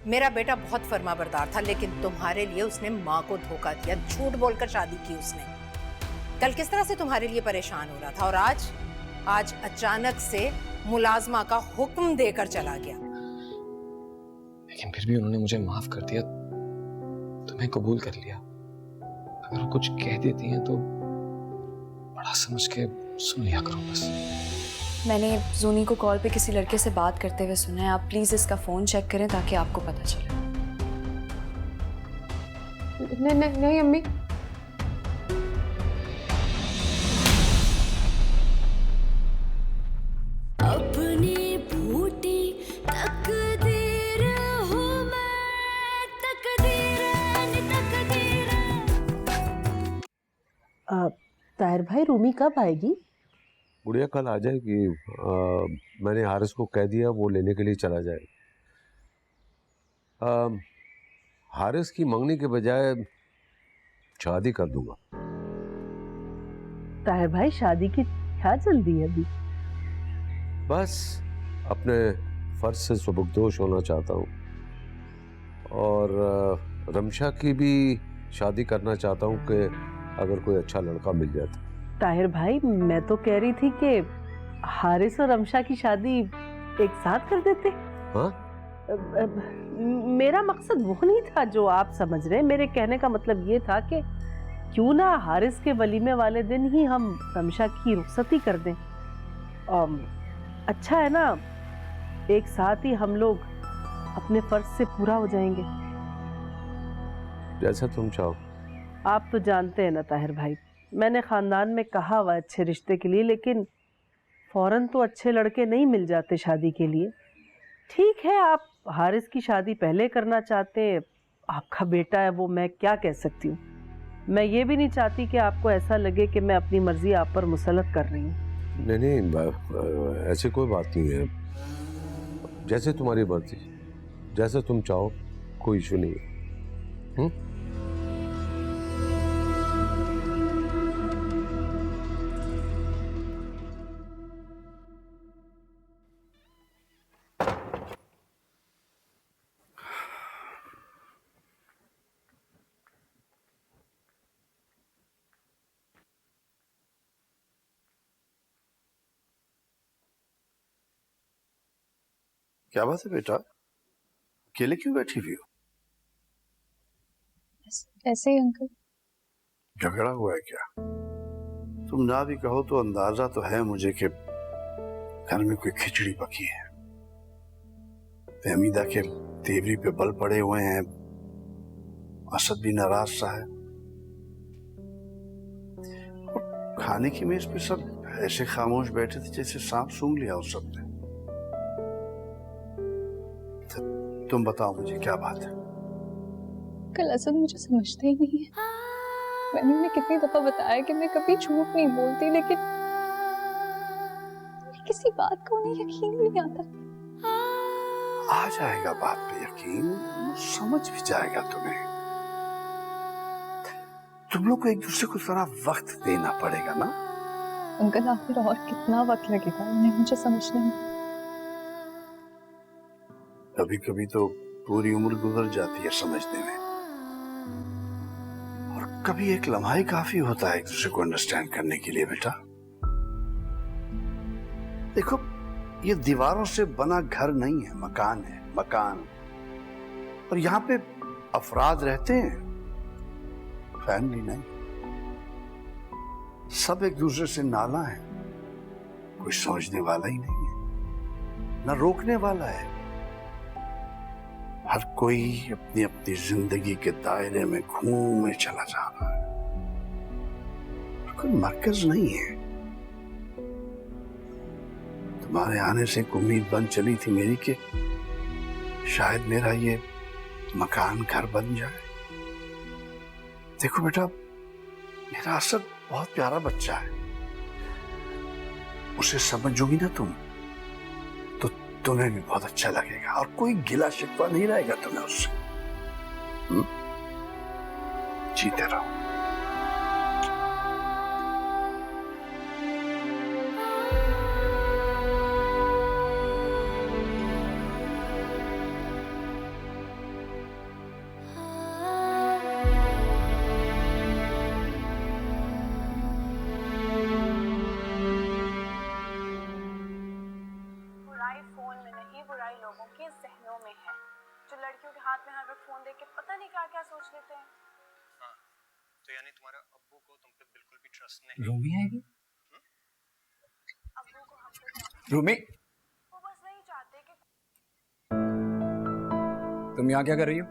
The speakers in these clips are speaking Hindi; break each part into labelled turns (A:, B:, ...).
A: मेरा बेटा बहुत फर्माबरदार था, लेकिन तुम्हारे लिए उसने माँ को धोखा दिया, झूठ बोलकर शादी की उसने। कल किस तरह से तुम्हारे लिए परेशान हो रहा था, और आज अचानक से मुलाजमा का हुक्म देकर चला गया।
B: लेकिन फिर भी उन्होंने मुझे माफ कर दिया, तो मैं कबूल कर लिया। अगर वो कुछ कह देती हैं तो बड़ा समझ के सुन लिया करो बस।
C: मैंने जूनी को कॉल पे किसी लड़के से बात करते हुए सुना है। आप प्लीज इसका फोन चेक करें ताकि आपको पता चले।
D: नहीं नहीं नहीं अम्मी।
E: अपनी फूटी तकदीर हूँ मैं, तकदीर।
F: ताहिर भाई, रूमी कब आएगी?
G: गुड़िया कल आ जाएगी। मैंने हारिस को कह दिया, वो लेने के लिए चला जाए। हारिस की मंगनी के बजाय शादी कर दूंगा।
F: ताहिर भाई, शादी की क्या जल्दी है अभी?
G: बस अपने फर्ज से सुबकदोश होना चाहता हूँ, और रमशा की भी शादी करना चाहता हूँ कि अगर कोई अच्छा लड़का मिल जाता।
F: ताहिर भाई, मैं तो कह रही थी कि हारिस और रमशा की शादी एक साथ कर देते।
G: हाँ?
F: मेरा मकसद वो नहीं था जो आप समझ रहे हैं। मेरे कहने का मतलब ये था कि क्यों ना हारिस के वलीमे वाले दिन ही हम रमशा की रुखसती कर दें। अच्छा है ना, एक साथ ही हम लोग अपने फर्ज से पूरा हो जाएंगे।
G: जैसा तुम चाहो।
F: आप तो जानते हैं ना ताहिर भाई, मैंने खानदान में कहा हुआ अच्छे रिश्ते के लिए, लेकिन फौरन तो अच्छे लड़के नहीं मिल जाते शादी के लिए। ठीक है, आप हारिस की शादी पहले करना चाहते हैं, आपका बेटा है वो, मैं क्या कह सकती हूँ। मैं ये भी नहीं चाहती कि आपको ऐसा लगे कि मैं अपनी मर्जी आप पर मुसलत कर रही हूँ।
G: नहीं, ऐसी कोई बात नहीं है। जैसे तुम्हारी मर्जी, जैसे तुम चाहो, कोई इशू नहीं है।
H: क्या बात है बेटा, अकेले क्यों बैठी हुई हो?
D: ऐसे ही अंकल।
H: झगड़ा हुआ है क्या? तुम ना भी कहो तो अंदाजा तो है मुझे कि घर में कोई खिचड़ी पकी है। फहमीदा के तेवरी पे बल पड़े हुए हैं, असद भी नाराज सा है, और खाने की मेज पे सब ऐसे खामोश बैठे थे जैसे सांप सूंघ लिया उस सबने। तुम बताओ मुझे क्या बात है?
D: कल असद मुझे समझते ही नहीं है। मैंने उन्हें कितनी दफा बताया कि मैं कभी झूठ नहीं बोलती, लेकिन किसी बात को उन्हें यकीन नहीं आता।
H: आ जाएगा बात पे यकीन, समझ भी जाएगा तुम्हें। तुम लोग को एक दूसरे को थोड़ा वक्त देना पड़ेगा ना।
D: अंकल, आखिर और कितना वक्त लगेगा उन्हें मुझे समझने में?
H: कभी कभी तो पूरी उम्र गुजर जाती है समझने में, और कभी एक लम्हा ही काफी होता है एक दूसरे को अंडरस्टैंड करने के लिए। बेटा देखो, ये दीवारों से बना घर नहीं है, मकान है, मकान। और यहाँ पे अफराद रहते हैं, फैमिली नहीं। सब एक दूसरे से नाला है, कोई समझने वाला ही नहीं है, ना रोकने वाला है। हर कोई अपनी अपनी जिंदगी के दायरे में घूमे चला जा रहा है, कोई मरकज नहीं है। तुम्हारे आने से एक उम्मीद बन चली थी मेरी कि शायद मेरा ये मकान घर बन जाए। देखो बेटा, मेरा असद बहुत प्यारा बच्चा है, उसे समझोगी ना तुम तो तुम्हें भी बहुत अच्छा लगेगा, और कोई गिला शिकवा नहीं रहेगा तुम्हें उससे। जीते रहो।
C: लड़के जहनों में है, जो लड़कियों के हाथ में हर वक्त फोन देख के पता नहीं क्या क्या सोच लेते हैं।
B: हाँ, तो यानी तुम्हारे अब्बू को तुम पे बिल्कुल भी ट्रस्ट नहीं।
I: रूमी आएगी?
C: अब्बू को हम पे
I: रूमी,
C: वो बस नहीं चाहते कि
I: तुम यहाँ क्या कर रही हो?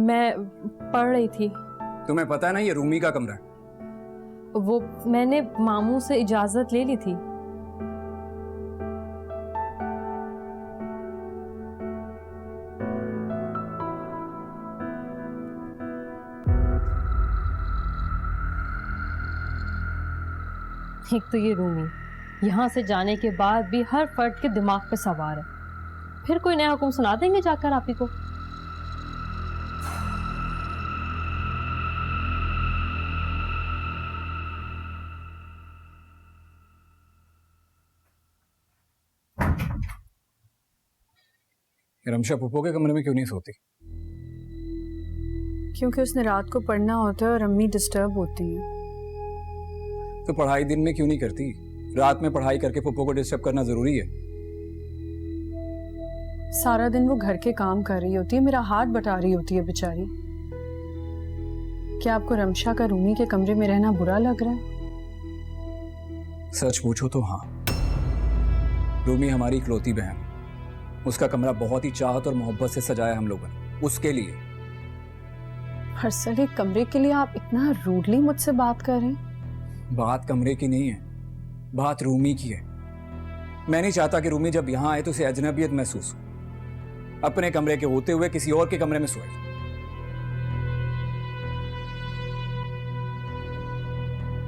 J: मैं पढ़ रही थी।
I: तुम्हें पता है ना ये रूमी का कमरा है।
J: वो मैंने मामू से इजाजत ले ली थी। एक तो ये रूमी यहाँ से जाने के बाद भी हर फर्द के दिमाग पे सवार है, फिर कोई नया हुक्म सुना देंगे जाकर आप ही को।
I: रमशा पुप्पो के कमरे में क्यों नहीं सोती?
C: क्योंकि उसने रात को पढ़ना होता है और अम्मी डिस्टर्ब होती है।
I: तो पढ़ाई दिन में क्यों नहीं करती? रात में पढ़ाई करके पुप्पो को डिस्टर्ब करना जरूरी है?
C: सारा दिन वो घर के काम कर रही होती है, मेरा हाथ बटा रही होती है बेचारी। क्या आपको रमशा का रूमी के कमरे में रहना बुरा लग रहा है?
I: सच पूछो तो हाँ, रूमी हमारी इकलौती बहन, उसका कमरा बहुत ही चाहत और मोहब्बत से सजाया हम लोगों ने उसके लिए।
C: हर साल एक कमरे के लिए आप इतना रूडली मुझसे बात कर रहे हैं।
I: बात कमरे की नहीं है, बात रूमी की है। मैं नहीं चाहता कि रूमी जब यहाँ आए तो उसे अजनबियत महसूस हो, अपने कमरे के होते हुए किसी और के कमरे में सोए।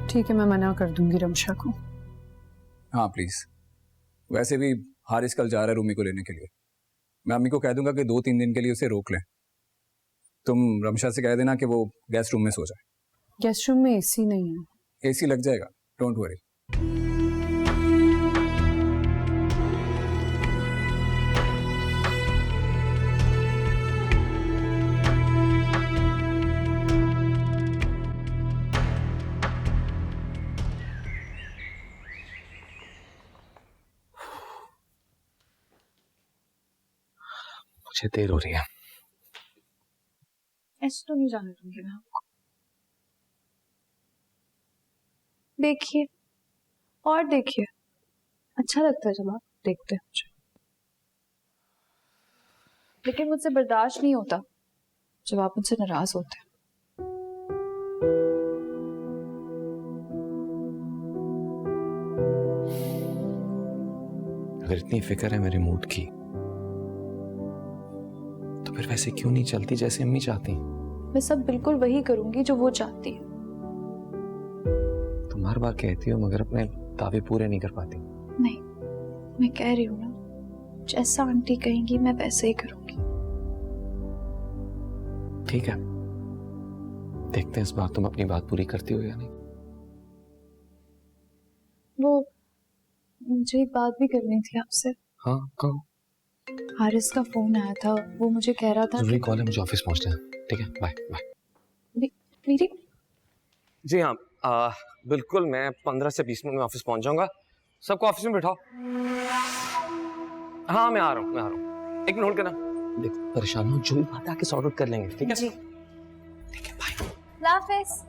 C: ठीक है, मैं मना कर दूंगी रमशा को।
I: हाँ प्लीज। वैसे भी हारिस कल जा रहा है रूमी को लेने के लिए। मैं अम्मी को कह दूंगा कि 2-3 दिन के लिए उसे रोक लें। तुम रमशा से कह देना कि वो गेस्ट रूम में सो जाए।
C: गेस्ट रूम में एसी नहीं है।
I: एसी लग जाएगा, डोंट वरी।
B: मुझे देर हो रही है।
C: ऐसे तो नहीं जाने दूंगी मैं आपको। देखिए और देखिए, अच्छा लगता है जब आप देखते हैं मुझे, लेकिन मुझसे बर्दाश्त नहीं होता जब आप मुझसे नाराज होते हैं।
B: अगर इतनी फिक्र है मेरे मूड की तो फिर वैसे क्यों नहीं चलती जैसे अम्मी चाहती?
C: मैं सब बिल्कुल वही करूंगी जो वो चाहती है।
B: तुम हर बार कहती हो मगर अपने दावे पूरे नहीं कर पाती।
C: नहीं, मैं कह रही हूँ ना, जैसा आंटी कहेंगी मैं वैसे ही करूंगी।
B: ठीक है, देखते हैं इस बार तुम अपनी बात पूरी करती हो या नहीं।
C: वो मुझे एक बात भी करनी थी आपसे।
B: हाँ कहो।
C: हारिस का फोन आया था, वो मुझे कह रहा था
B: जरूरी कॉल है, मुझे ऑफिस पहुंचना है। ठीक है, बाय बाय।
C: मेरी
B: जी हाँ, बिल्कुल मैं 15 से 20 मिनट में ऑफिस पहुंच जाऊंगा। सबको ऑफिस में बिठाओ। हाँ मैं आ रहा हूँ। एक मिनट होल्ड करना। देखो परेशान हो, जो भी बात आके सॉर्ट आउट कर लेंगे। ठीक है
C: जी।
B: ठीक है, बाय।
C: लाफिस।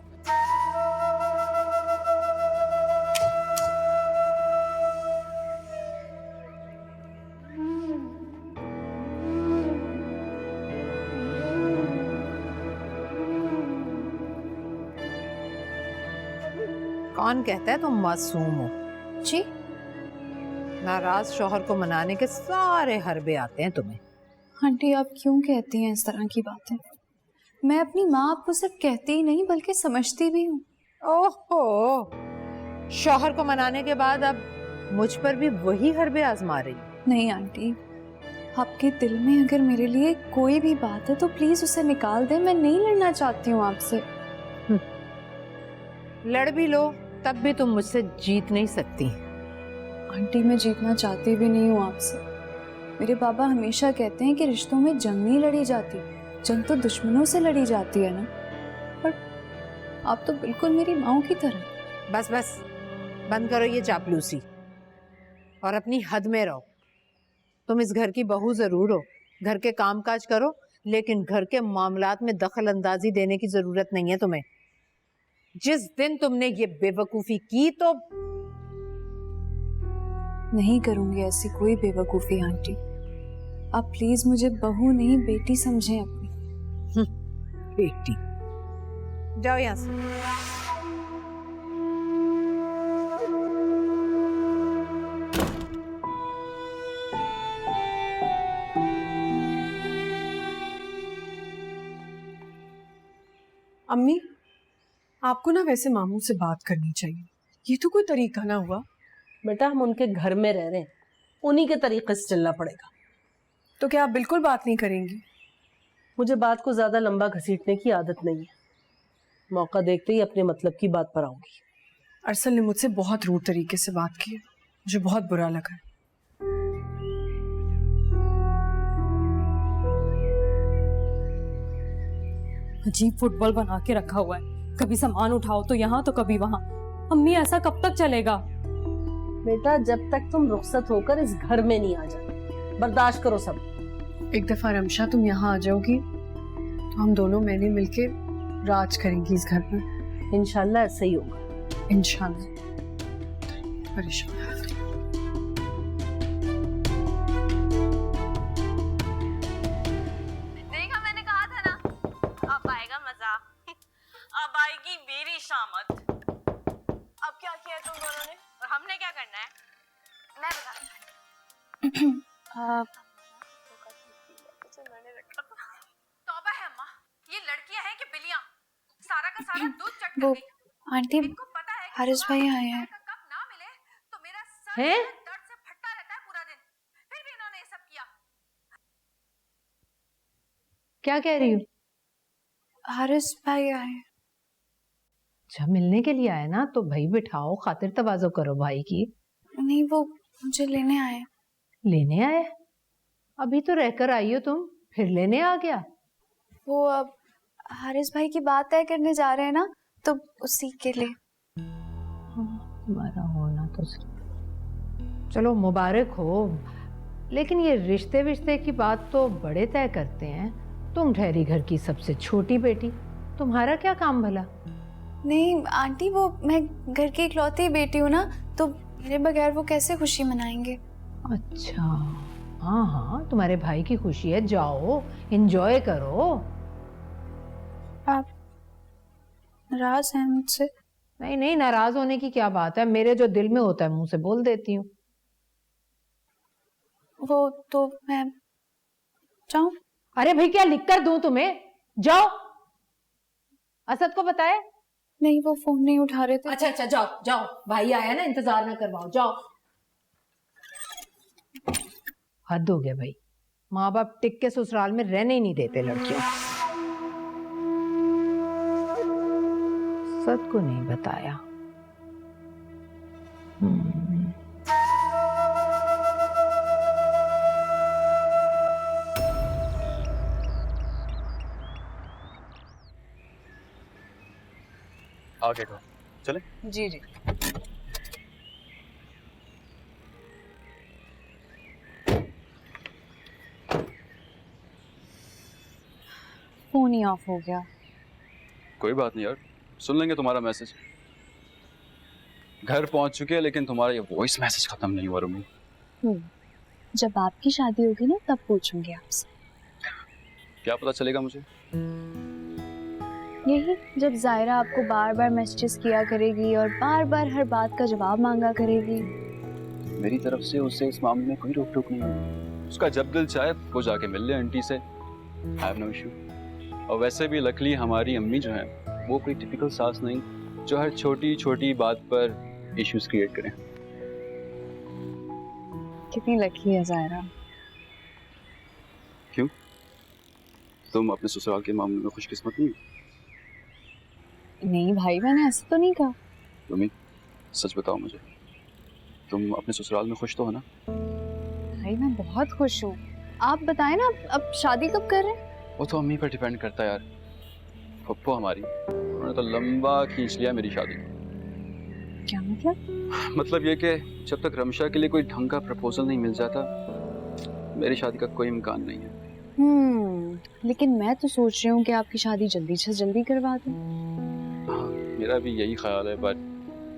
A: कौन कहता है तुम मासूम हो?
C: जी,
A: नाराज शौहर को मनाने के सारे हरबे आते हैं तुम्हें।
C: आंटी आप क्यों कहती हैं इस तरह की बातें? मैं अपनी माँ आपको सिर्फ कहती ही नहीं बल्कि समझती भी हूँ।
A: ओहो, शौहर को मनाने के बाद अब मुझ पर भी वही हरबे आजमा रही?
C: नहीं आंटी, आपके दिल में अगर मेरे लिए कोई भी बात है तो प्लीज उसे निकाल दें। मैं नहीं लड़ना चाहती हूँ आपसे।
A: लड़ भी लो तब भी तुम मुझसे जीत नहीं सकती।
C: आंटी मैं जीतना चाहती भी नहीं हूँ आपसे। मेरे बाबा हमेशा कहते हैं कि रिश्तों में जंग नहीं लड़ी जाती, जंग तो दुश्मनों से लड़ी जाती है ना। पर आप तो बिल्कुल मेरी माँ की तरह।
A: बस बस, बंद करो ये चापलूसी और अपनी हद में रहो। तुम इस घर की बहू जरूर हो, घर के कामकाज करो, लेकिन घर के मामलात में दखल अंदाजी देने की जरूरत नहीं है तुम्हें। जिस दिन तुमने ये बेवकूफी की तो
C: नहीं करूंगी ऐसी कोई बेवकूफ़ी आंटी। आप प्लीज मुझे बहू नहीं बेटी समझें अपनी।
A: बेटी, जाओ यहां से।
K: अम्मी, आपको ना वैसे मामू से बात करनी चाहिए। ये तो कोई तरीका ना हुआ।
F: बेटा हम उनके घर में रह रहे हैं, उन्हीं के तरीके से चलना पड़ेगा।
K: तो क्या आप बिल्कुल बात नहीं करेंगी?
F: मुझे बात को ज्यादा लंबा घसीटने की आदत नहीं है। मौका देखते ही अपने मतलब की बात पर आऊंगी।
K: अरसल ने मुझसे बहुत रूड तरीके से बात की है, मुझे बहुत बुरा लगा।
J: अजीब फुटबॉल बना के रखा हुआ है, कभी सामान उठाओ तो यहाँ तो कभी वहाँ। अम्मी ऐसा कब तक चलेगा?
F: बेटा जब तक तुम रुखसत होकर इस घर में नहीं आ जाते, बर्दाश्त करो सब।
K: एक दफा रमशा तुम यहाँ आ जाओगी तो हम दोनों मैंने मिलके राज करेंगी इस घर पर।
F: इंशाल्लाह ऐसा ही होगा।
K: इंशाल्लाह। परेशान।
L: देखा, मैंने कहा था ना, अब आएगा मजा। अब आएगी मेरी शामत। अब क्या किया तुम दोनों ने और हमने क्या करना है, मैं बताती हूँ। तौबा है अम्मा, ये लड़कियां हैं कि बिल्लियां? सारा का सारा दूध चट
C: वो
L: गई।
C: आंटी,
L: इनको पता है कि
C: हारिस भाई आए हैं।
L: कब ना मिले तो मेरा सर
F: हैं?
L: दर्द से फटता रहता है पूरा दिन। फिर भी इन्होंने ये सब किया।
A: क्या कह रही हो?
C: हारिस भाई आए हैं।
A: अच्छा, मिलने के लिए आए ना, तो भाई बिठाओ, खातिर तवाज़ो करो भाई की।
C: नहीं, वो मुझे लेने आए।
A: लेने आए? अभी तो रहकर आई हो तुम, फिर लेने आ गया?
C: वो अब हारिस भाई की बात तय करने जा रहे हैं ना, तो उसी के लिए।
A: तुम्हारा होना तो चलो मुबारक हो, लेकिन ये रिश्ते विश्ते की बात तो बड़े तय करते हैं। तुम ठहरी घर की सबसे छोटी बेटी, तुम्हारा क्या काम भला?
C: नहीं आंटी, वो मैं घर की इकलौती बेटी हूँ ना, तो मेरे बगैर वो कैसे खुशी मनाएंगे।
A: अच्छा, हाँ हाँ, तुम्हारे भाई की खुशी है, जाओ एंजॉय करो।
C: आप नाराज हैं मुझसे?
A: नहीं नहीं, नाराज होने की क्या बात है, मेरे जो दिल में होता है मुंह से बोल देती हूँ।
C: वो तो मैं जाऊं?
A: अरे भाई, क्या लिख कर दूं तुम्हें? जाओ, असद को बताए?
C: नहीं, वो फोन नहीं उठा रहे थे।
A: अच्छा अच्छा, जाओ जाओ, भाई आया ना, इंतजार ना करवाओ, जाओ। हद हो गया भाई, माँ बाप टिक के ससुराल में रहने ही नहीं देते लड़कियों। सद को नहीं बताया।
M: आगे को चले।
K: जी जी।
C: फोन ही ऑफ हो गया।
M: कोई बात नहीं यार, सुन लेंगे तुम्हारा मैसेज। घर पहुंच चुके हैं, लेकिन तुम्हारा ये वॉइस मैसेज खत्म नहीं हुआ रूमी।
C: जब आपकी शादी होगी ना, तब पूछूंगी आपसे।
M: क्या पता चलेगा मुझे?
C: यही, जब जायरा आपको बार बार मैसेजेस किया करेगी और बार बार हर बात का जवाब मांगा करेगी।
M: मेरी तरफ से उसे इस मामले में कोई रोक टोक नहीं है। उसका जब दिल चाहे वो जाके मिल ले आंटी से, आई हैव नो इशू। और वैसे भी लकली हमारी अम्मी जो है, वो कोई टिपिकल सास नहीं जो हर छोटी छोटी बात पर इश्यूज क्रिएट करें।
C: कितनी लकी है जायरा।
M: क्यों, तुम अपने ससुराल के मामले में खुशकिस्मत नहीं?
C: नहीं भाई, मैंने ऐसा तो नहीं कहा।
M: रूमी, सच बताओ मुझे, तुम अपने ससुराल में खुश तो हो ना?
C: भाई मैं बहुत खुश हूँ। आप बताएं ना, अब शादी कब कर रहे हैं?
M: वो तो अम्मी पर डिपेंड करता है यार। पप्पो हमारी, उन्होंने तो लंबा खींच लिया मेरी शादी को।
C: क्या मतलब?
M: मतलब ये कि जब तक रमशा के लिए कोई ढंग का प्रपोजल नहीं मिल जाता, मेरी शादी का कोई इम्कान नहीं है।
C: लेकिन मैं तो सोच रही हूँ कि आपकी शादी जल्दी से जल्दी करवा दूँ।
M: हाँ, मेरा भी यही ख्याल है, बट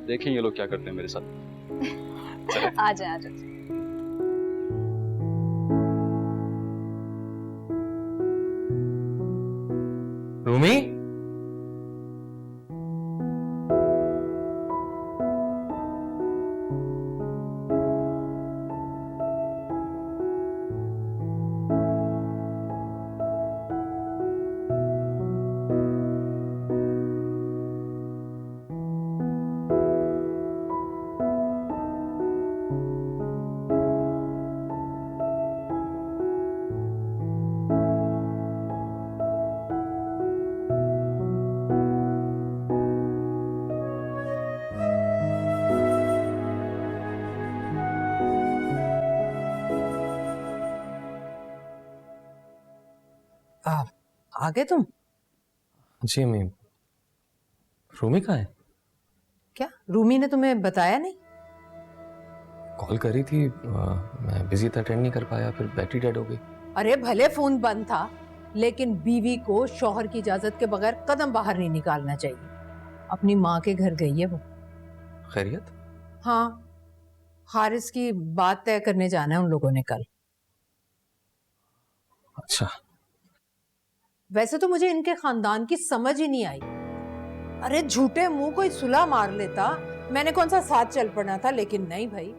M: देखें ये लोग क्या करते हैं मेरे साथ।
C: आ जाए आ जाए।
B: रूमी,
A: आ गए तुम?
B: जी अम्मी, रूमी कहाँ है?
A: क्या रूमी ने तुम्हें बताया नहीं?
B: कॉल करी थी, मैं बिजी था, अटेंड नहीं कर पाया, फिर बैटरी डेड हो गई।
A: अरे भले फोन बंद था, लेकिन बीवी को शौहर की इजाजत के बगैर कदम बाहर नहीं निकालना चाहिए। अपनी माँ के घर गई है वो।
B: खैरियत?
A: हाँ, हारिस की बात तय करने जाना है उन लोगों ने कल।
B: अच्छा।
A: वैसे तो मुझे इनके खानदान की समझ ही नहीं आई। अरे झूठे मुंह कोई सुलह मार लेता, मैंने कौन सा साथ चल पड़ना था, लेकिन नहीं भाई,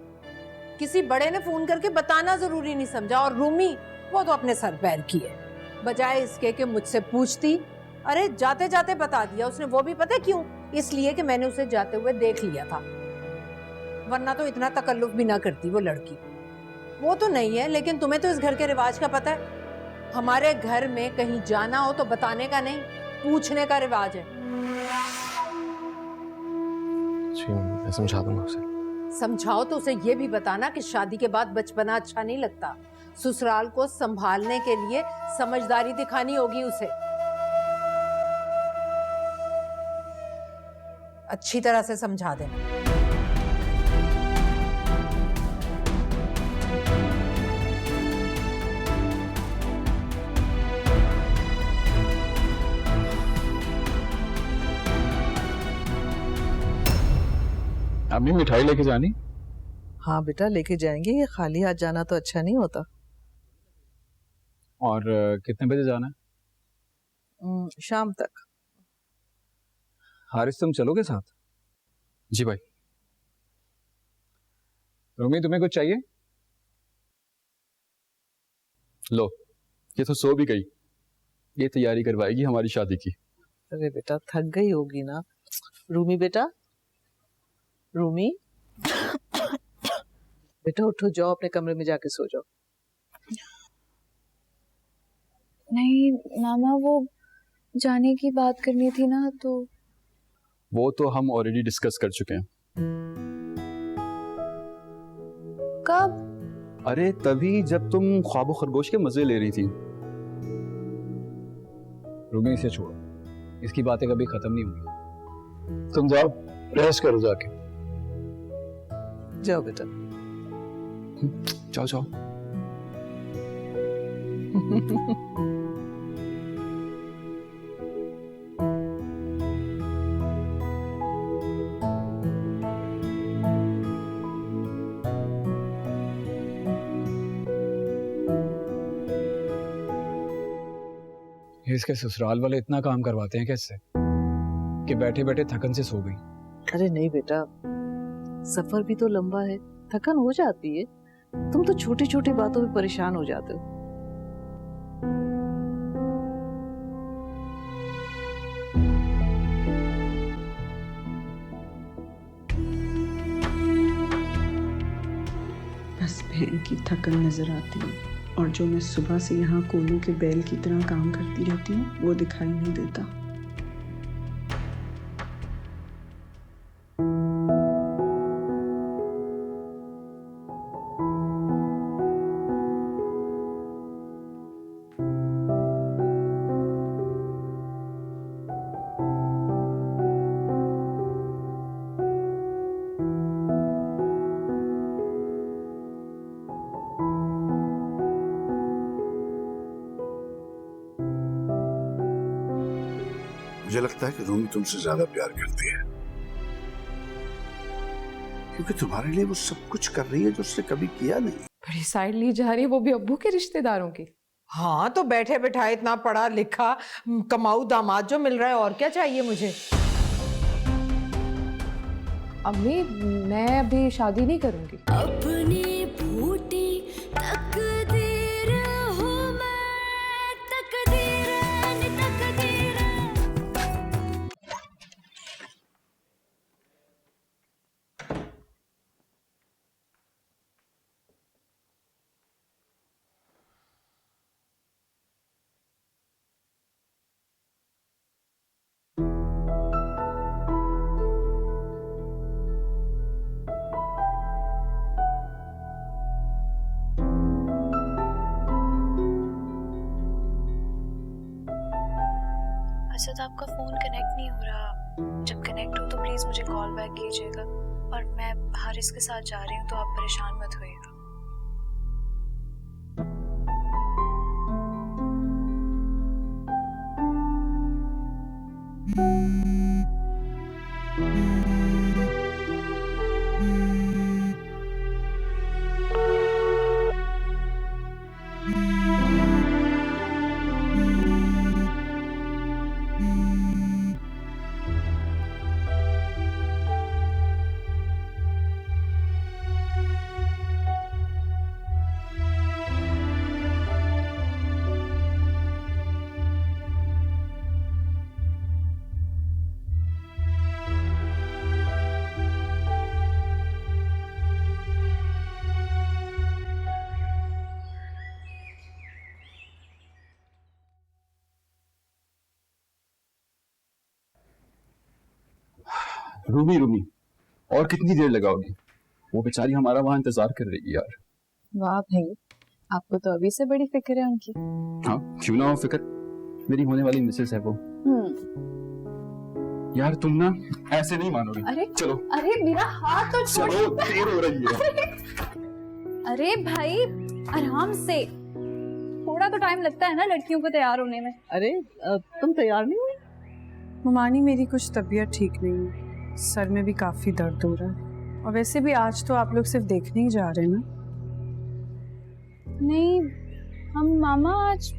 A: किसी बड़े ने फोन करके बताना जरूरी नहीं समझा। और रूमी वो तो अपने सर पैर की है, बजाय इसके कि मुझसे पूछती। अरे जाते जाते बता दिया उसने, वो भी पता क्यों? इसलिए कि मैंने उसे जाते हुए देख लिया था, वरना तो इतना तकल्लुफ भी ना करती वो लड़की। वो तो नहीं है, लेकिन तुम्हें तो इस घर के रिवाज का पता है। हमारे घर में कहीं जाना हो तो बताने का नहीं, पूछने का रिवाज है।
B: जी मैं समझा दूंगा उसे।
A: समझाओ तो उसे ये भी बताना कि शादी के बाद बचपना अच्छा नहीं लगता, ससुराल को संभालने के लिए समझदारी दिखानी होगी उसे। अच्छी तरह से समझा देना।
M: अम्मी मिठाई लेके जानी?
N: हाँ बेटा लेके जाएंगे, ये खाली हाथ जाना तो अच्छा नहीं होता।
M: और कितने बजे जाना है?
N: शाम तक।
I: हारिस तुम चलोगे साथ?
B: जी भाई।
M: रूमी तुम्हें कुछ चाहिए? लो, ये तो सो भी गई, ये तैयारी करवाएगी हमारी शादी की।
N: अरे बेटा थक गई होगी ना। रूमी बेटा, रूमी बेटा उठो, जाओ अपने कमरे में जाके सो जाओ।
C: नहीं मामा, वो जाने की बात करनी थी ना, तो
M: वो तो हम ऑलरेडी डिस्कस कर चुके हैं।
C: कब?
M: अरे तभी जब तुम ख्वाबो खरगोश के मजे ले रही थी।
I: रूमी इसे छोड़ो, इसकी बातें कभी खत्म नहीं होंगी।
M: तुम जाओ रेस्ट करो जाके।
N: जाओ बेटा।
M: जाओ जाओ।
I: इसके ससुराल वाले इतना काम करवाते हैं कैसे कि बैठे बैठे थकन से सो गई।
N: अरे नहीं बेटा, सफर भी तो लंबा है, थकन हो जाती है। तुम तो छोटी छोटी बातों में परेशान हो जाते हो।
O: बस बहन की थकन नजर आती है, और जो मैं सुबह से यहाँ कोलू के बैल की तरह काम करती रहती हूँ वो दिखाई नहीं देता।
H: मुझे लगता है कि रूमी तुमसे ज्यादा प्यार करती है, क्योंकि तुम्हारे लिए वो सब कुछ कर रही है जो उसने कभी किया नहीं।
K: बड़ी साइड ली जा रही है, वो भी अब्बू के रिश्तेदारों की।
A: हाँ, तो बैठे बैठाए इतना पढ़ा लिखा कमाऊ दामाद जो मिल रहा है, और क्या चाहिए मुझे।
K: अम्मी, मैं अभी शादी नहीं करूंगी।
E: अपनी बूटी तकदीर हूँ मैं, तकदीर तकदीर।
C: असद, आपका फ़ोन कनेक्ट नहीं हो रहा। जब कनेक्ट हो तो प्लीज़ मुझे कॉल बैक कीजिएगा। और मैं हारिस के साथ जा रही हूँ, तो आप परेशान मत होइएगा।
M: रूमी रूमी, और कितनी देर लगाओगी? वो बेचारी हमारा वहां इंतजार कर रही है यार।
D: वाह भाई, आपको तो अभी से बड़ी फिक्र है उनकी।
M: हाँ, क्यों ना हो फिक्र, मेरी होने वाली मिसेस है वो। यार तुम ना ऐसे नहीं मानोगे।
D: अरे
M: चलो,
D: अरे मेरा हाथ तो छोड़।
M: चलो, देर हो रही है।
C: अरे भाई, आराम से, थोड़ा तो टाइम लगता है ना लड़कियों को तैयार होने में।
N: अरे तुम तैयार नहीं हुई?
K: ममानी, मेरी कुछ तबीयत ठीक नहीं है, सर में भी काफी दर्द हो रहा है। और वैसे भी आज तो आप लोग सिर्फ देखने ही जा रहे हैं ना?
C: नहीं, हम मामा आज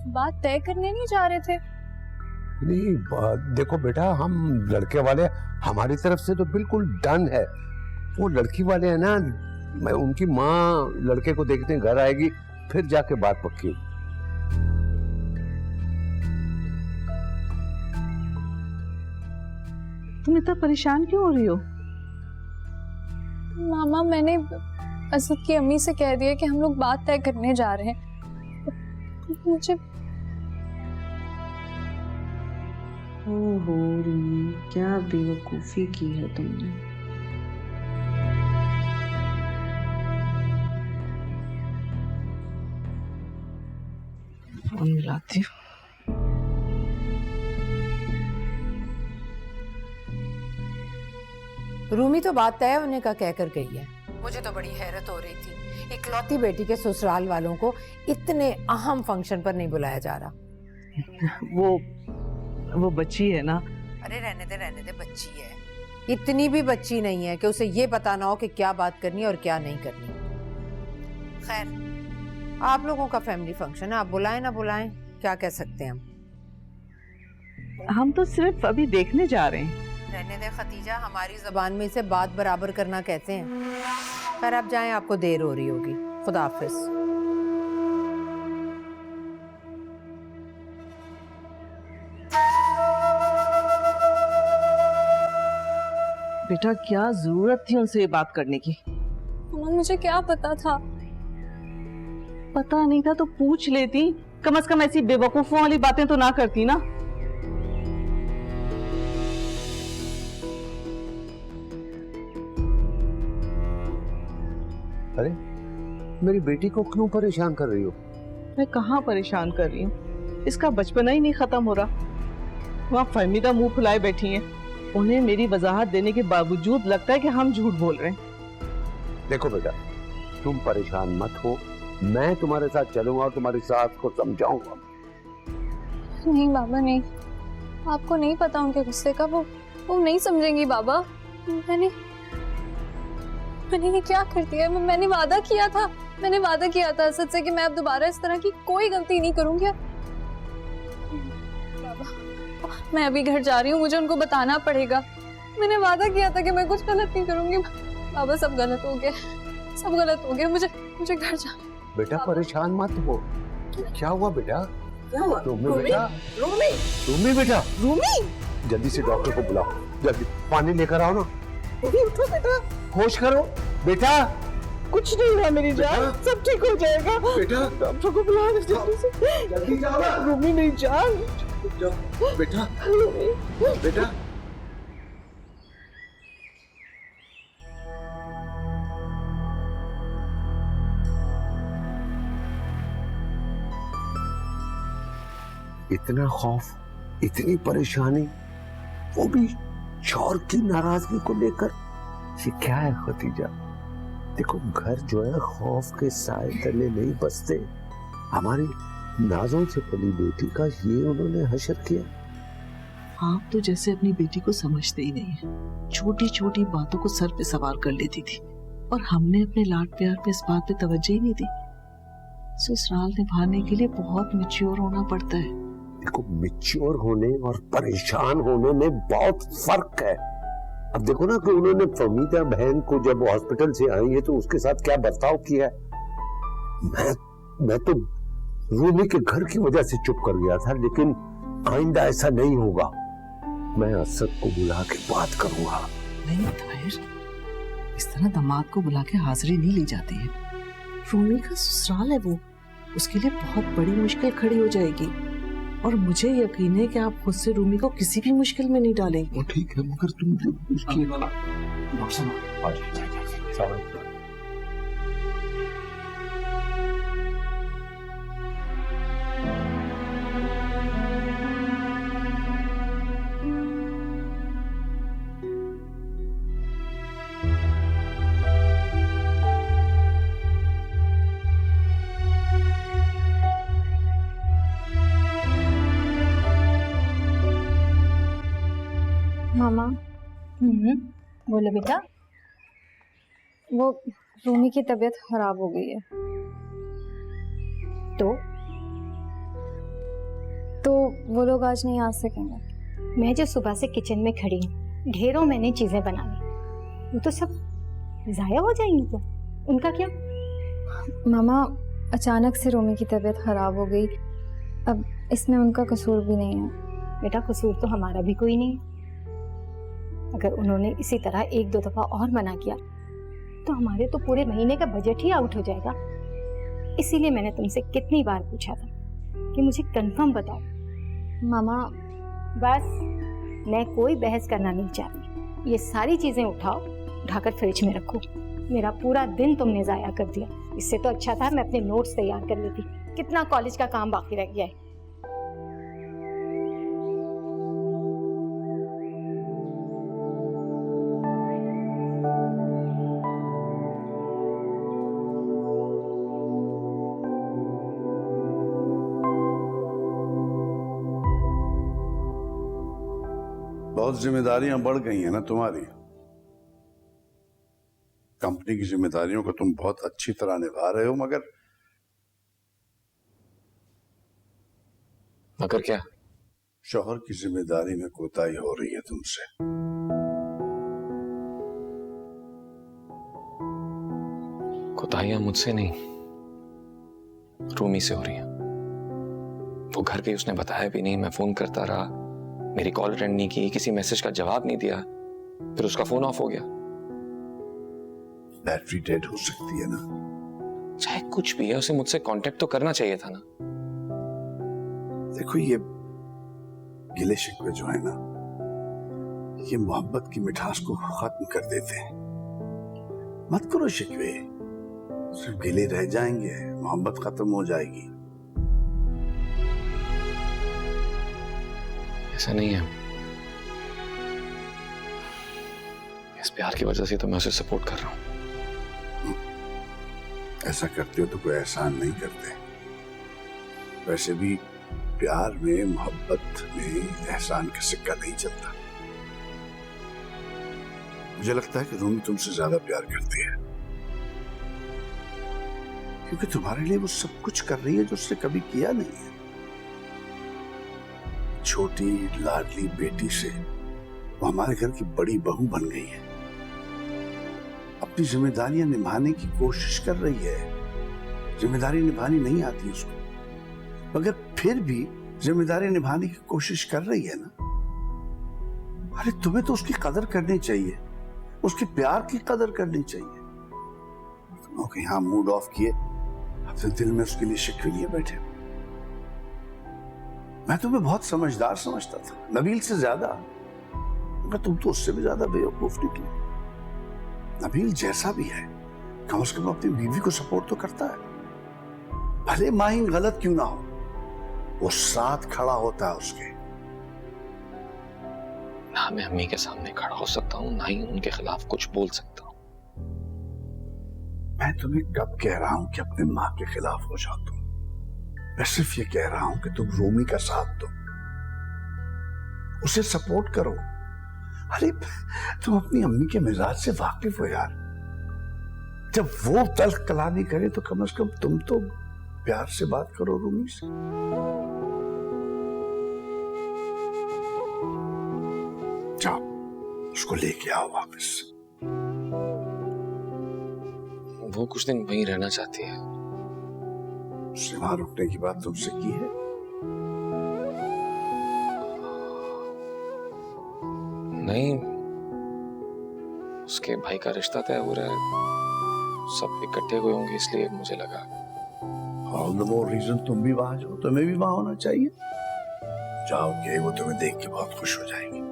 C: बात तय करने नहीं जा रहे थे।
G: नहीं देखो बेटा, हम लड़के वाले हमारी तरफ से तो बिल्कुल डन है। वो लड़की वाले है ना, मैं उनकी माँ लड़के को देखने घर आएगी, फिर जाके बात पक्की।
N: तुम इतना परेशान क्यों हो रही हो?
C: मामा, मैंने असद की अम्मी से कह दिया कि हम लोग बात तय करने जा रहे हैं। मुझे
O: ओहो रूमी, क्या बेवकूफ़ी की है तुमने।
N: फोन मिलाती हूँ।
A: रूमी तो बात तय होने का कहकर गई है। मुझे तो बड़ी हैरत हो रही थी, इकलौती बेटी के ससुराल वालों को इतने अहम फंक्शन पर नहीं बुलाया जा रहा।
N: वो बच्ची है ना।
A: अरे रहने दे, बच्ची है। इतनी भी बच्ची नहीं है कि उसे ये पता ना हो कि क्या बात करनी है और क्या नहीं करनी। खैर, आप लोगों का फैमिली फंक्शन है, आप बुलाएं ना बुलाएं, क्या कह सकते हैं
N: हम तो सिर्फ अभी देखने जा रहे हैं।
A: रहने दे खतीजा, हमारी जबान में इसे बात बराबर करना कहते हैं। खैर आप जाएं, आपको देर हो रही होगी। खुदा हाफिज।
N: बेटा, क्या जरूरत थी उनसे ये बात करने की?
C: मामा, मुझे क्या पता था?
N: पता नहीं था तो पूछ लेती, कम से कम ऐसी बेवकूफों वाली बातें तो ना करती ना।
G: अरे मेरी बेटी को क्यों परेशान कर रही हो?
N: मैं कहाँ परेशान कर रही हूँ, इसका बचपना ही नहीं खत्म हो रहा। वहाँ फहमीदा मुंह फुलाए बैठी हैं, उन्हें मेरी वजाहत देने के बावजूद लगता है कि हम झूठ बोल रहे हैं।
G: देखो बेटा, तुम परेशान मत हो, मैं तुम्हारे साथ चलूंगा और तुम्हारी सास को समझाऊंगा।
C: नहीं बाबा, नहीं, आपको नहीं पता उनके गुस्से का, वो नहीं समझेंगी बाबा। मैंने ये क्या कर दिया? मैंने वादा किया था असद से कि मैं अब दोबारा इस तरह की कोई गलती नहीं करूंगी। बाबा, मैं अभी घर जा रही हूँ, मुझे उनको बताना पड़ेगा। मैंने वादा किया था कि मैं कुछ गलत नहीं करूंगी। बाबा सब गलत हो गया, मुझे घर जा।
G: बेटा परेशान मत हो। क्या हुआ बेटा? रूमी बेटा, जल्दी से डॉक्टर को बुलाओ, जल्दी पानी लेकर आओ ना।
N: उठो बेटा,
G: होश करो बेटा।
N: कुछ नहीं हुआ मेरी जान, सब ठीक हो जाएगा।
G: बेटा
N: डॉक्टर को बुला दे जल्दी से।
G: जल्दी जाओ ना।
N: रूमी नहीं जान।
G: बेटा बेटा इतना खौफ, इतनी परेशानी, वो भी शौहर की नाराजगी को लेकर। ये क्या है खतीजा? देखो घर जो है खौफ के साए तले नहीं बसते। हमारी नाजों से पली बेटी का ये उन्होंने हशर किया।
N: आप तो जैसे अपनी बेटी को समझते ही नहीं है। छोटी छोटी बातों को सर पे सवार कर लेती थी और हमने अपने लाड प्यार पे इस बात पे तवज्जो ही नहीं दी। ससुराल निभाने के लिए बहुत मैच्योर होना पड़ता है।
G: देखो मैच्योर होने और परेशान होने में बहुत फर्क है। अब देखो ना कि उन्होंने फमीदा बहन को जब हॉस्पिटल से आई है तो उसके साथ क्या बर्ताव किया है। मैं तो रूमी के घर की वजह से चुप कर गया था, लेकिन आइंदा ऐसा नहीं होगा। मैं असद को बुला के बात करूंगा।
N: नहीं ताहिर, इस तरह दामाद को बुला के हाजिरी नहीं ली जाती है। रूमी का ससुराल है वो, उसके लिए बहुत बड़ी मुश्किल खड़ी हो जाएगी। और मुझे यकीन है कि आप खुद से रूमी को किसी भी मुश्किल में नहीं डालेंगे।
G: वो ठीक है, मगर तुम उसकी
C: मामा।
J: बोलो बेटा।
C: वो रूमी की तबीयत खराब हो गई है। तो वो लोग आज नहीं आ सकेंगे।
P: मैं जो सुबह से किचन में खड़ी हूँ, ढेरों मैंने चीजें बनाई, वो तो सब जाया हो जाएंगी। तो उनका क्या?
C: मामा, अचानक से रूमी की तबीयत खराब हो गई। अब इसमें उनका कसूर भी नहीं है।
P: बेटा कसूर तो हमारा भी कोई नहीं। अगर उन्होंने इसी तरह एक दो दफा और मना किया तो हमारे तो पूरे महीने का बजट ही आउट हो जाएगा। इसीलिए मैंने तुमसे कितनी बार पूछा था कि मुझे कंफर्म बताओ।
C: मामा
P: बस, मैं कोई बहस करना नहीं चाहती। ये सारी चीजें उठाओ, उठाकर फ्रिज में रखो। मेरा पूरा दिन तुमने जाया कर दिया। इससे तो अच्छा था मैं अपने नोट्स तैयार कर लेती। कितना कॉलेज का काम बाकी रह गया है।
H: बहुत जिम्मेदारियां बढ़ गई हैं ना तुम्हारी। कंपनी की जिम्मेदारियों को तुम बहुत अच्छी तरह निभा रहे हो, मगर
B: क्या?
H: शौहर की जिम्मेदारी में कोताही हो रही है तुमसे।
B: कोताहियां मुझसे नहीं, रूमी से हो रही हैं। वो घर गई, उसने बताया भी नहीं। मैं फोन करता रहा, मेरी कॉल अटेंड नहीं की, किसी मैसेज का जवाब नहीं दिया, फिर उसका फोन ऑफ हो गया।
H: बैटरी डेड हो सकती है ना।
B: चाहे कुछ भी है, उसे मुझसे कांटेक्ट तो करना चाहिए था ना।
H: देखो ये गिले शिकवे जो है ना, ये मोहब्बत की मिठास को खत्म कर देते हैं। मत करो शिकवे, सिर्फ गिले रह जाएंगे, मोहब्बत खत्म हो जाएगी।
B: ऐसा नहीं है। इस प्यार की वजह से तो मैं उसे सपोर्ट कर रहा हूं।
H: ऐसा करते हो तो कोई एहसान नहीं करते। वैसे भी प्यार में, मोहब्बत में एहसान का सिक्का नहीं चलता। मुझे लगता है कि रूमी तुमसे ज्यादा प्यार करती है, क्योंकि तुम्हारे लिए वो सब कुछ कर रही है जो उसने कभी किया नहीं है। छोटी लाडली बेटी से वो हमारे घर की बड़ी बहू बन गई है, अपनी जिम्मेदारियां निभाने की कोशिश कर रही है। जिम्मेदारी निभानी नहीं आती उसको, मगर फिर भी जिम्मेदारी निभाने की कोशिश कर रही है ना। अरे तुम्हें तो उसकी कदर करनी चाहिए, उसके प्यार की कदर करनी चाहिए। तुम लोग यहाँ मूड ऑफ किए, अपने दिल में उसके लिए शिकवे लिए बैठे। मैं तुम्हें बहुत समझदार समझता था, नबील से ज्यादा, मगर तुम तो उससे भी ज्यादा बेवकूफ निकली। नबील जैसा भी है, कम से कम अपनी बीवी को सपोर्ट तो करता है, भले माहिन गलत क्यों ना हो, वो साथ खड़ा होता है उसके।
B: ना मैं अम्मी के सामने खड़ा हो सकता हूँ, ना ही उनके खिलाफ कुछ बोल सकता हूँ।
H: मैं तुम्हें कब कह रहा हूं कि अपने माँ के खिलाफ हो जाओ तुम? मैं सिर्फ ये कह रहा हूं कि तुम रूमी का साथ दो, उसे सपोर्ट करो। अरे तुम अपनी अम्मी के मिजाज से वाकिफ हो यार। जब वो तल्ख कलामी करे तो कम से कम तुम तो प्यार से बात करो रूमी से। जाओ उसको लेके आओ वापस।
B: वो कुछ दिन वहीं रहना चाहती है।
H: उसने वहां रुकने की बात तुमसे की है?
B: नहीं, उसके भाई का रिश्ता तय हो रहा है, सब इकट्ठे हुए होंगे, इसलिए मुझे लगा।
H: ऑल द मोर रीजन तुम भी वहां जाओ, तुम्हें भी वहां होना चाहिए। जाओगे, वो तुम्हें देख के बहुत खुश हो जाएगी।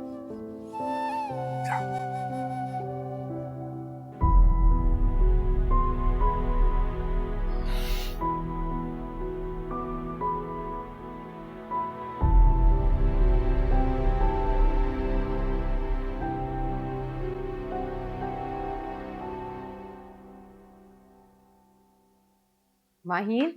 A: माहीन,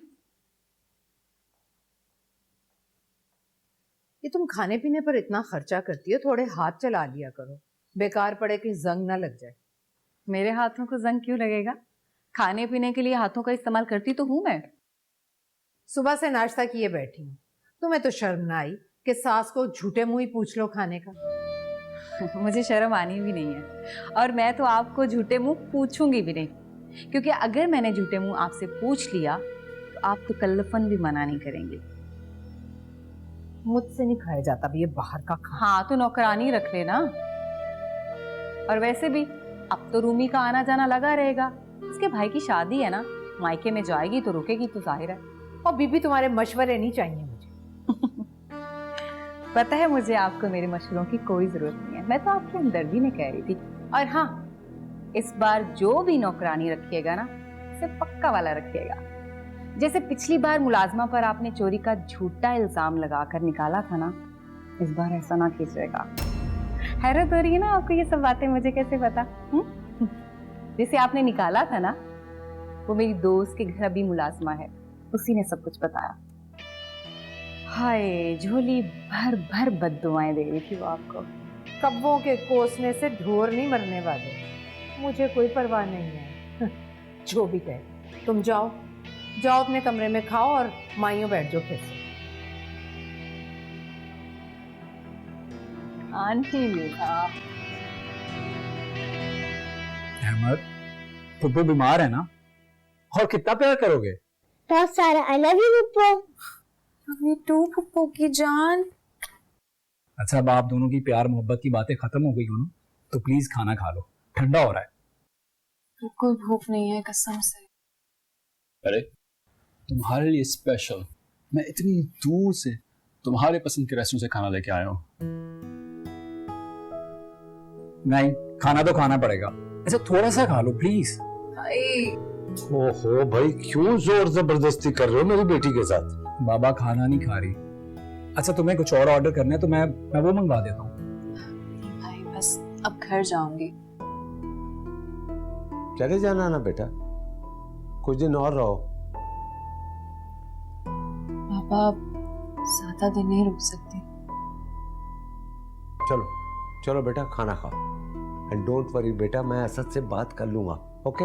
A: ये तुम खाने पीने पर इतना खर्चा करती हो, थोड़े हाथ चला लिया करो, बेकार पड़े कि जंग ना लग जाए।
Q: मेरे हाथों को जंग क्यों लगेगा? खाने पीने के लिए हाथों का इस्तेमाल करती तो हूं मैं।
A: सुबह से नाश्ता किए बैठी हूँ, तुम्हें तो शर्म ना आई कि सास को झूठे मुंह ही पूछ लो खाने का?
Q: मुझे शर्म आनी भी नहीं है, और मैं तो आपको झूठे मुंह पूछूंगी भी नहीं, क्योंकि अगर मैंने झूठे मुंह आपसे पूछ लिया तो आप तो कल्लफन भी मना नहीं करेंगे।
A: मुझसे नहीं खाया जाता भी ये बाहर का खाना।
Q: हाँ तो नौकरानी रख लेना। और वैसे भी अब तो रूमी का आना जाना लगा रहेगा, उसके भाई की शादी है ना, मायके में जाएगी तो रुकेगी तो जाहिर है।
A: और बीबी तुम्हारे मशवरे नहीं चाहिए मुझे।
Q: पता है मुझे आपको मेरे मशवरों की कोई जरूरत नहीं है, मैं तो आपकी हमदर्दी में कह रही थी। और हाँ, इस बार जो भी नौकरानी रखिएगा ना, उसे पक्का वाला रखिएगा। जैसे पिछली बार मुलाजमा पर आपने चोरी का झूठा इल्जाम लगाकर निकाला था ना, इस बार ऐसा ना कीजिएगा। हैरत हो रही है ना आपको ये सब बातें मुझे कैसे पता? जैसे आपने निकाला था ना, वो मेरी दोस्त के घर अभी मुलाजमा है, उसी ने सब कुछ बताया। हाय, झोली भर भर बद्दुआएं दे रही थी वो आपको।
A: कब्बों के कोसने से ढोर नहीं मरने वाले, मुझे कोई परवाह नहीं है। जो भी कहे, तुम जाओ जाओ अपने कमरे में, खाओ और माइयों बैठ जाओ फिर से।
Q: आंटी
I: अहमद, पुप्पो बीमार है ना, और कितना प्यार करोगे?
E: बहुत सारा। I love you Puppo.
C: Love you too Puppo की जान।
I: अच्छा, अब आप दोनों की प्यार मोहब्बत की बातें खत्म हो गई हो ना, तो प्लीज खाना खा लो, ठंडा हो रहा है।
C: बिल्कुल भूख नहीं है कसम से।
M: अरे तुम्हारे लिए स्पेशल मैं इतनी दूर से तुम्हारे पसंद के रेस्टोरेंट से खाना लेके आया हूँ।
I: नहीं, खाना तो खाना पड़ेगा, ऐसा थोड़ा सा खा लो प्लीज।
G: ओहो भाई, क्यों जोर जबरदस्ती कर रहे हो मेरी बेटी के साथ?
I: बाबा खाना नहीं खा रही। अच्छा, तुम्हें कुछ और ऑर्डर करना है तो मैं वो मंगवा देता हूँ।
C: भाई बस अब घर जाऊंगी।
G: चले जाना ना बेटा, कुछ दिन और रहो।
C: पापा ज्यादा दिन नहीं रुक सकती।
G: चलो चलो बेटा, खाना खाओ। एंड डोंट वरी बेटा, मैं असद से बात कर लूंगा। ओके?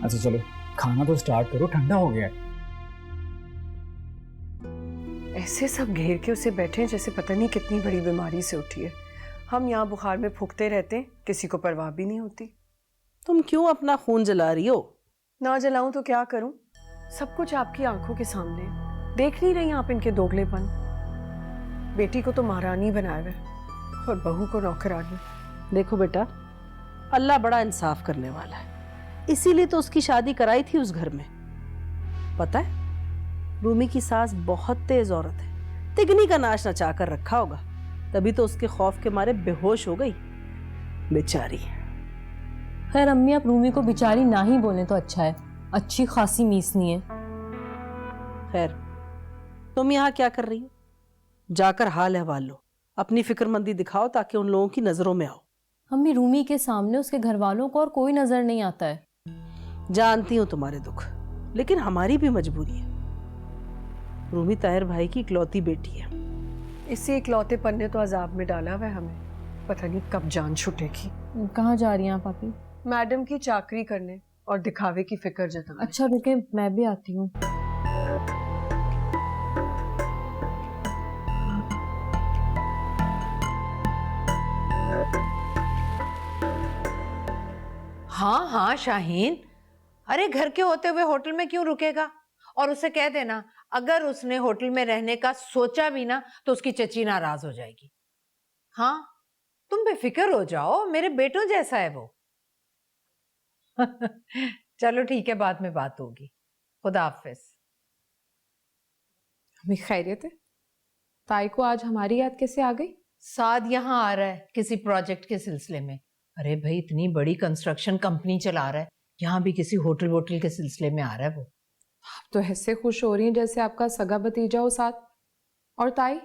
R: अच्छा चलो खाना तो स्टार्ट करो, ठंडा हो गया है।
K: ऐसे सब घेर के उसे बैठे हैं जैसे पता नहीं कितनी बड़ी बीमारी से उठी है। हम यहाँ बुखार में फूंकते रहते हैं, किसी को परवाह भी नहीं होती।
N: तुम क्यों अपना खून जला रही हो?
K: ना जलाऊं तो क्या करूं? सब कुछ आपकी आंखों के सामने है। देख नहीं रही आप इनके दोगलेपन? बेटी को तो महारानी बनाया है और बहू को नौकरानी।
N: देखो बेटा, अल्लाह बड़ा इंसाफ करने वाला है, इसीलिए तो उसकी शादी कराई थी उस घर में। पता है, रूमी की सास बहुत तेज औरत है, तिगनी का नाश नचा कर रखा होगा, तभी तो उसके खौफ के मारे बेहोश हो गई बेचारी।
J: खैर अम्मी, आप रूमी को बेचारी ना ही बोलें तो अच्छा है, अच्छी खासी मीसनी है।
N: खैर तुम यहाँ क्या कर रही हो? जाकर हाल अहवाल लो, अपनी फिक्रमंदी दिखाओ ताकि उन लोगों की नजरों में आओ।
J: अम्मी, रूमी के सामने उसके घर वालों को और कोई नजर नहीं आता है।
N: जानती हूँ तुम्हारे दुख, लेकिन हमारी भी मजबूरी है। रूमी ताहिर भाई की इकलौती बेटी है।
K: इसी इकलौतेपन ने तो अजाब में डाला हुआ है हमें, पता नहीं कब जान छूटेगी।
J: कहाँ जा रही हैं आप पापी?
K: मैडम की चाकरी करने और दिखावे की फिक्र जताने।
J: अच्छा रुके, मैं भी आती हूँ।
A: हाँ हाँ शाहीन, अरे घर के होते हुए होटल में क्यों रुकेगा? और उसे कह देना अगर उसने होटल में रहने का सोचा भी ना तो उसकी चची नाराज हो जाएगी। हाँ, तुम बेफिक्र हो जाओ, मेरे बेटों जैसा है वो। चलो ठीक है, बाद में बात होगी। खुदा हाफिज।
D: हमें खैरियत है? ताई को आज हमारी याद कैसे आ गई?
A: साद यहाँ आ रहा है किसी प्रोजेक्ट के सिलसिले में। अरे भाई, इतनी बड़ी कंस्ट्रक्शन कंपनी चला रहा है, यहाँ भी किसी होटल वोटल के सिलसिले में आ रहा है वो।
D: आप तो ऐसे खुश हो रही हैं जैसे आपका सगा भतीजा हो साथ। और ताई,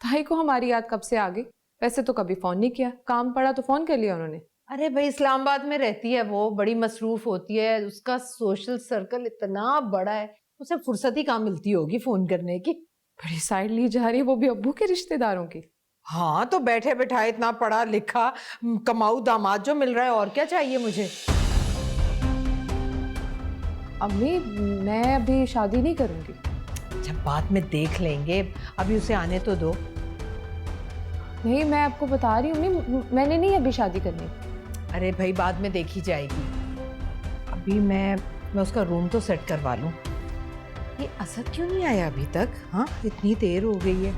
D: ताई को हमारी याद कब से आ गई? वैसे तो कभी फोन नहीं किया, काम पड़ा तो फोन कर लिया उन्होंने।
A: अरे भाई, इस्लामाबाद में रहती है वो, बड़ी मसरूफ होती है, उसका सोशल सर्कल इतना बड़ा है, उसे फुर्सत ही कहाँ मिलती होगी फोन करने की।
D: बड़ी साइड ली जा रही है, वो भी अब्बू के रिश्तेदारों की।
A: हाँ, तो बैठे बैठाए इतना पढ़ा लिखा कमाऊ दामाद जो मिल रहा है, और क्या चाहिए मुझे।
D: अम्मी, मैं अभी शादी नहीं करूंगी।
A: जब बाद में देख लेंगे, अभी उसे आने तो दो।
D: नहीं, मैं आपको बता रही हूँ, मैंने नहीं अभी शादी करनी।
A: अरे भाई, बाद में देखी जाएगी, अभी मैं उसका रूम तो सेट करवा लूं। ये असद क्यों नहीं आया अभी तक? हाँ, इतनी देर हो गई है।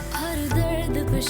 S: हर दर्द पे